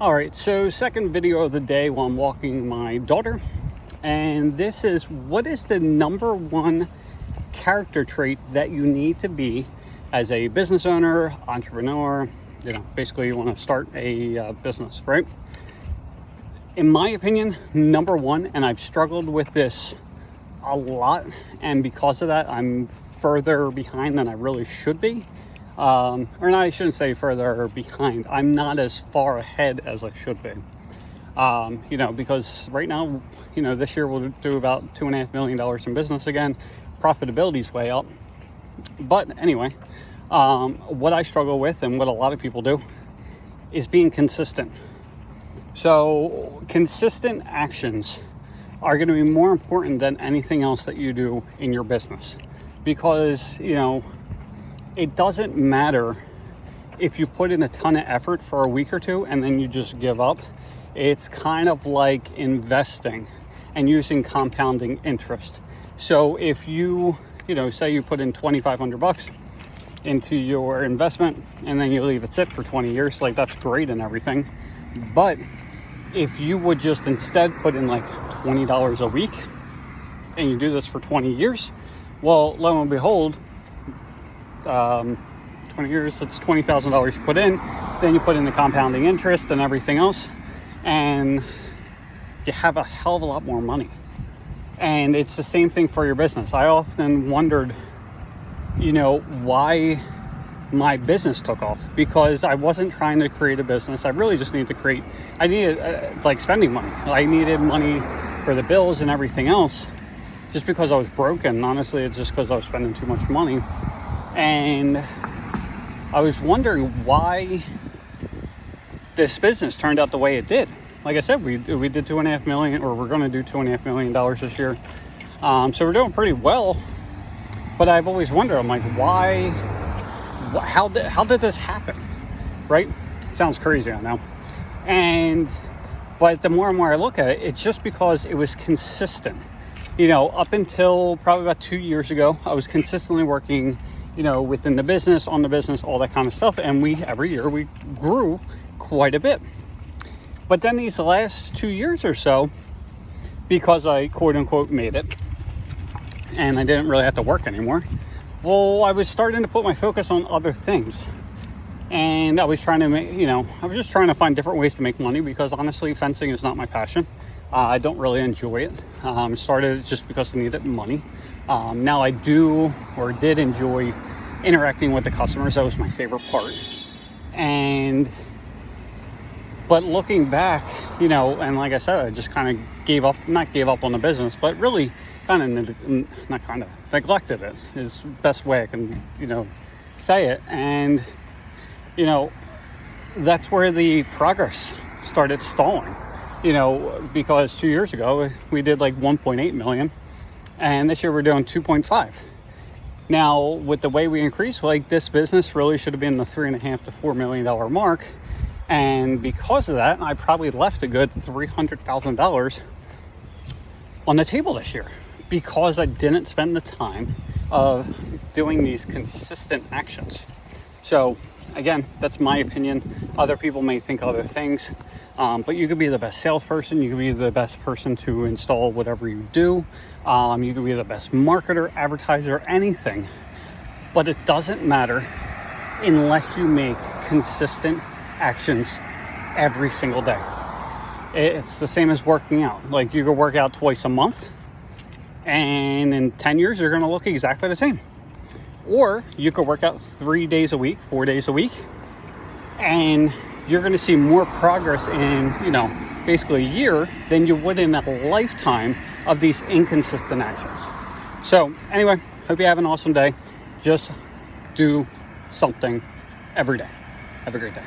All right, so second video of the day while I'm walking my daughter. And this is, what is the number one character trait that you need to be as a business owner, entrepreneur, basically you want to start a business, right? In my opinion, number one, and I've struggled with this a lot, and because of that, I'm further behind than I really should be. Or not, I shouldn't say further behind. I'm not as far ahead as I should be. Because right now, this year we'll do about $2.5 million in business again. Profitability's way up. But anyway, what I struggle with and what a lot of people do is being consistent. So consistent actions are going to be more important than anything else that you do in your business, because, it doesn't matter if you put in a ton of effort for a week or two and then you just give up. It's kind of like investing and using compounding interest. So if you, say you put in $2,500 into your investment and then you leave it sit for 20 years, like that's great and everything. But if you would just instead put in like $20 a week and you do this for 20 years, well, lo and behold, 20 years, that's $20,000 you put in, then you put in the compounding interest and everything else, and you have a hell of a lot more money. And it's the same thing for your business. I often wondered, why my business took off, because I wasn't trying to create a business. I really just needed like spending money. I needed money for the bills and everything else, just because I was broken. Honestly, it's just because I was spending too much money. And I was wondering why this business turned out the way it did. Like I said, we did $2.5 million, or we're going to do $2.5 million this year. So we're doing pretty well. But I've always wondered, I'm like, why? How did this happen? Right? It sounds crazy, I know. But the more and more I look at it, it's just because it was consistent. Up until probably about 2 years ago, I was consistently working, within the business, on the business, all that kind of stuff. And every year we grew quite a bit. But then these last 2 years or so, because I quote unquote made it and I didn't really have to work anymore, well, I was starting to put my focus on other things. And I was trying to make, I was just trying to find different ways to make money, because honestly, fencing is not my passion. I don't really enjoy it. Started just because I needed money. Now I did enjoy interacting with the customers. That was my favorite part. But looking back, and like I said, I just kind of not gave up on the business, but really neglected it is the best way I can, say it. And, that's where the progress started stalling, because 2 years ago we did like 1.8 million. And this year we're doing 2.5. Now, with the way we increased, like this business really should have been the $3.5 to $4 million mark. And because of that, I probably left a good $300,000 on the table this year, because I didn't spend the time of doing these consistent actions. So again, that's my opinion. Other people may think other things. But you could be the best salesperson. You could be the best person to install whatever you do. You could be the best marketer, advertiser, anything. But it doesn't matter unless you make consistent actions every single day. It's the same as working out. Like, you could work out twice a month, and in 10 years, you're going to look exactly the same. Or you could work out 3 days a week, 4 days a week, and you're going to see more progress in, basically a year than you would in a lifetime of these inconsistent actions. So anyway, hope you have an awesome day. Just do something every day. Have a great day.